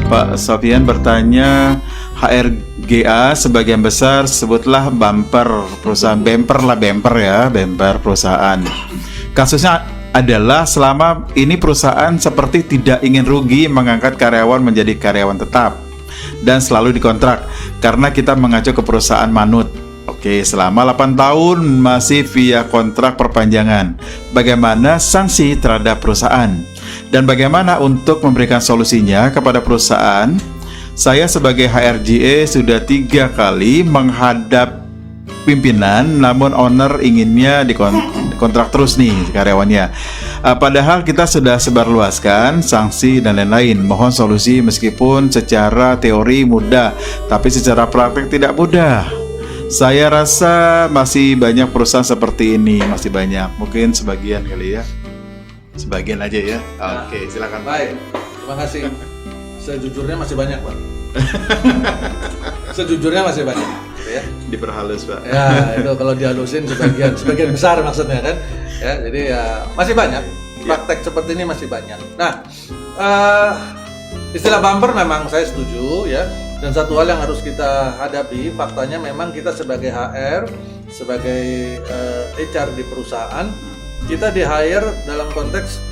Pak Sofian bertanya, HRGA sebagian besar sebutlah bumper perusahaan, bumper perusahaan. Kasusnya adalah selama ini perusahaan seperti tidak ingin rugi mengangkat karyawan menjadi karyawan tetap dan selalu dikontrak karena kita mengacu ke perusahaan manut. Oke, selama 8 tahun masih via kontrak perpanjangan. Bagaimana sanksi terhadap perusahaan? Dan bagaimana untuk memberikan solusinya kepada perusahaan? Saya sebagai HRGA sudah 3 kali menghadap pimpinan, namun owner inginnya dikontrak terus nih karyawannya. Padahal kita sudah sebarluaskan sanksi dan lain-lain. Mohon solusi meskipun secara teori mudah, tapi secara praktik tidak mudah. Saya rasa masih banyak perusahaan seperti ini, masih banyak. Mungkin sebagian kali ya. Sebagian aja ya. Oke, silakan. Baik, terima kasih. Sejujurnya masih banyak, Pak. Sejujurnya masih banyak, ya. Diperhalus, Pak. Ya, itu kalau dihalusin sebagian besar maksudnya kan. Ya, jadi ya masih banyak. Praktek seperti ini masih banyak. Nah, istilah bumper memang saya setuju ya. Dan satu hal yang harus kita hadapi, faktanya memang kita sebagai HR, sebagai HR di perusahaan, kita di-hire dalam konteks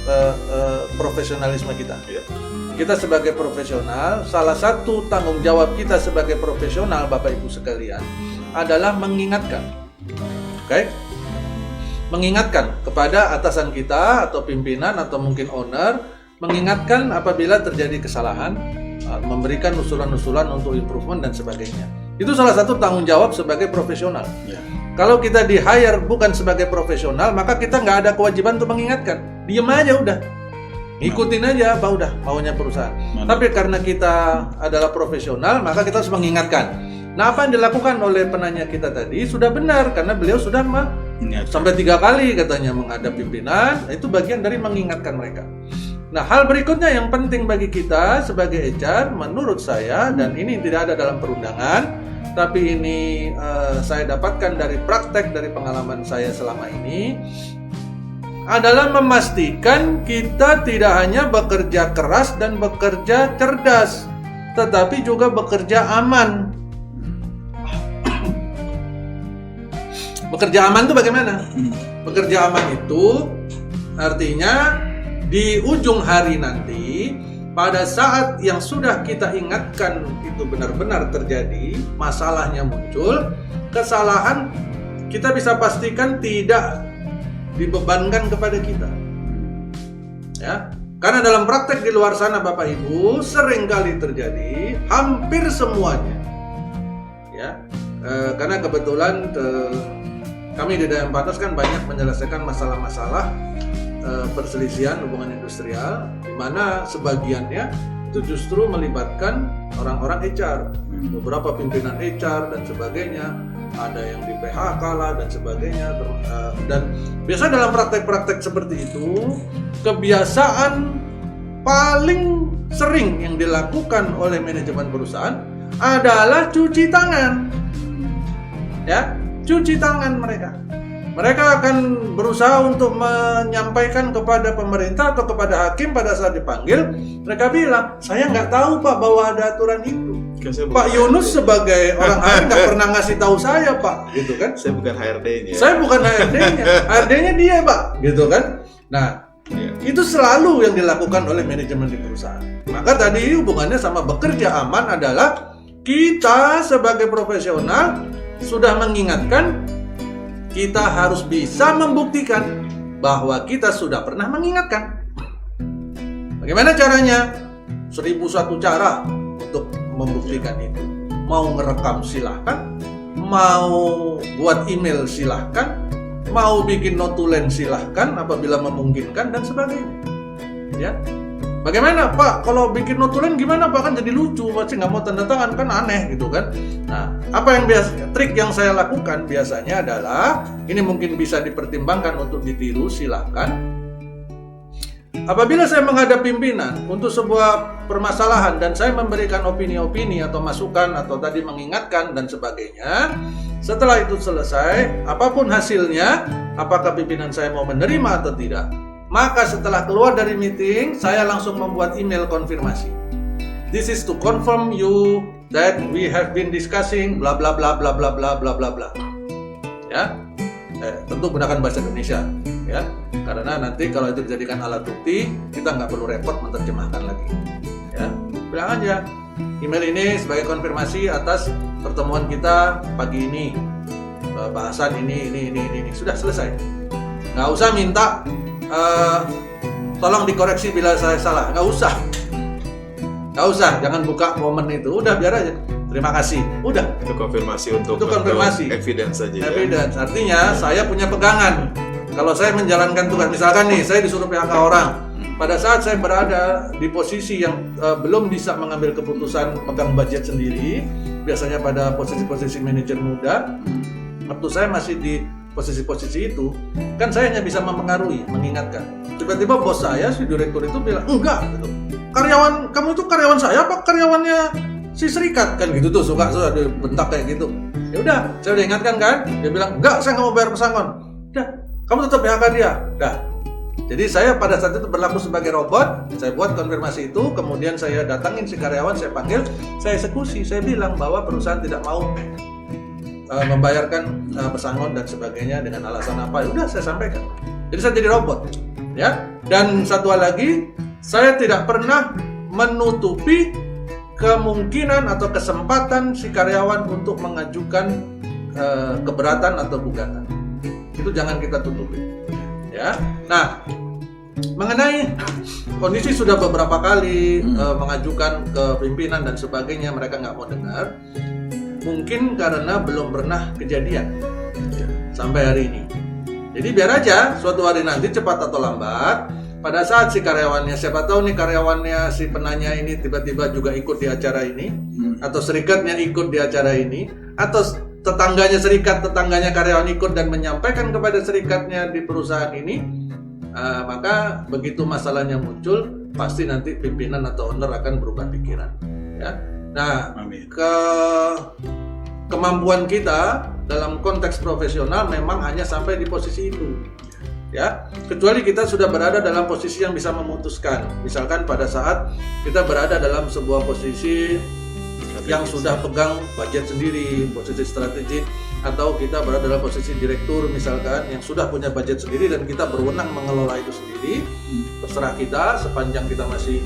profesionalisme kita. Kita sebagai profesional, salah satu tanggung jawab kita sebagai profesional, Bapak Ibu sekalian, adalah mengingatkan. Oke? Mengingatkan kepada atasan kita atau pimpinan atau mungkin owner, mengingatkan apabila terjadi kesalahan, memberikan usulan-usulan untuk improvement dan sebagainya. Itu salah satu tanggung jawab sebagai profesional. Kalau kita di-hire bukan sebagai profesional, maka kita nggak ada kewajiban untuk mengingatkan. Diem aja udah. Ikutin aja apa udah maunya perusahaan. Tapi karena kita adalah profesional, maka kita harus mengingatkan. Nah, apa yang dilakukan oleh penanya kita tadi sudah benar karena beliau sudah sampai 3 kali katanya menghadap pimpinan. Itu bagian dari mengingatkan mereka. Nah, hal berikutnya yang penting bagi kita sebagai HR, menurut saya, dan ini tidak ada dalam perundangan, tapi ini saya dapatkan dari praktek, dari pengalaman saya selama ini, adalah memastikan kita tidak hanya bekerja keras dan bekerja cerdas, tetapi juga bekerja aman. Bekerja aman itu bagaimana? Bekerja aman itu artinya di ujung hari nanti, pada saat yang sudah kita ingatkan itu benar-benar terjadi, masalahnya muncul, kesalahan kita bisa pastikan tidak dibebankan kepada kita. Ya, karena dalam praktek di luar sana Bapak Ibu sering kali terjadi, hampir semuanya. Ya, karena kebetulan kami di DM Partners kan banyak menyelesaikan masalah-masalah perselisihan hubungan industrial, di mana sebagiannya itu justru melibatkan orang-orang HR, beberapa pimpinan HR dan sebagainya, ada yang di PHK lah dan sebagainya. Dan biasa dalam praktek-praktek seperti itu, kebiasaan paling sering yang dilakukan oleh manajemen perusahaan adalah cuci tangan, ya, cuci tangan mereka. Mereka akan berusaha untuk menyampaikan kepada pemerintah atau kepada hakim pada saat dipanggil. Mereka bilang, saya nggak tahu Pak bahwa ada aturan itu. Pak Yunus sebagai orang ahli nggak pernah ngasih tahu saya Pak, gitu kan? Saya bukan HRD-nya. Saya bukan HRD-nya, HRD-nya dia Pak, gitu kan? Nah, itu selalu yang dilakukan oleh manajemen di perusahaan. Maka tadi hubungannya sama bekerja aman adalah kita sebagai profesional sudah mengingatkan. Kita harus bisa membuktikan bahwa kita sudah pernah mengingatkan. Bagaimana caranya? 1001 cara untuk membuktikan itu. Mau ngerekam silahkan, mau buat email silahkan, mau bikin notulen silahkan apabila memungkinkan dan sebagainya. Ya, bagaimana Pak? Kalau bikin notulen gimana Pak? Kan jadi lucu, masih nggak mau tanda tangan kan aneh gitu kan? Nah, apa yang trik yang saya lakukan biasanya adalah ini mungkin bisa dipertimbangkan untuk ditiru, silahkan. Apabila saya menghadap pimpinan untuk sebuah permasalahan dan saya memberikan opini-opini atau masukan atau tadi mengingatkan dan sebagainya, setelah itu selesai, apapun hasilnya, apakah pimpinan saya mau menerima atau tidak, maka setelah keluar dari meeting, saya langsung membuat email konfirmasi. this is to confirm you that we have been discussing bla bla bla bla bla bla bla bla bla. Ya, tentu gunakan bahasa Indonesia, ya, karena nanti kalau itu dijadikan alat bukti, kita nggak perlu repot menerjemahkan lagi. Ya, bilang aja, email ini sebagai konfirmasi atas pertemuan kita pagi ini, bahasan ini, sudah selesai. Nggak usah minta tolong dikoreksi bila saya salah, nggak usah, jangan buka momen itu, udah biar aja. Terima kasih, udah. Itu konfirmasi untuk evidence saja. Evidence, artinya saya punya pegangan. Kalau saya menjalankan tugas, misalkan nih, saya disuruh PHK orang. Pada saat saya berada di posisi yang belum bisa mengambil keputusan pegang budget sendiri, biasanya pada posisi-posisi manajer muda, waktu saya masih di posisi-posisi itu, kan saya hanya bisa mempengaruhi, mengingatkan. Tiba-tiba bos saya, si direktur itu bilang, enggak, gitu. Kamu itu karyawan saya apa karyawannya si serikat? Kan gitu tuh, suka dibentak kayak gitu. Ya udah, saya udah ingatkan kan, dia bilang, enggak, saya nggak mau bayar pesangon. Udah, kamu tetap PHK dia. Udah. Jadi saya pada saat itu berlaku sebagai robot, saya buat konfirmasi itu, kemudian saya datangin si karyawan, saya panggil, saya eksekusi, saya bilang bahwa perusahaan tidak mau membayarkan pesangon dan sebagainya dengan alasan apa, ya udah saya sampaikan. Jadi saya jadi robot, ya. Dan satu hal lagi, saya tidak pernah menutupi kemungkinan atau kesempatan si karyawan untuk mengajukan keberatan atau gugatan. Itu jangan kita tutupi, ya. Nah, mengenai kondisi sudah beberapa kali mengajukan ke pimpinan dan sebagainya, mereka nggak mau dengar. Mungkin karena belum pernah kejadian sampai hari ini. Jadi biar aja suatu hari nanti cepat atau lambat, pada saat si karyawannya, siapa tahu nih karyawannya si penanya ini tiba-tiba juga ikut di acara ini, atau serikatnya ikut di acara ini, atau tetangganya karyawan ikut dan menyampaikan kepada serikatnya di perusahaan ini, maka begitu masalahnya muncul, pasti nanti pimpinan atau owner akan berubah pikiran, ya. Nah, kemampuan kita dalam konteks profesional memang hanya sampai di posisi itu, ya. Kecuali kita sudah berada dalam posisi yang bisa memutuskan. Misalkan pada saat kita berada dalam sebuah posisi yang sudah pegang budget sendiri, posisi strategik, atau kita berada dalam posisi direktur misalkan yang sudah punya budget sendiri dan kita berwenang mengelola itu sendiri. Terserah kita sepanjang kita masih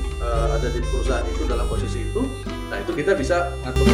ada di perusahaan itu dalam posisi itu. Nah, itu kita bisa ngatur.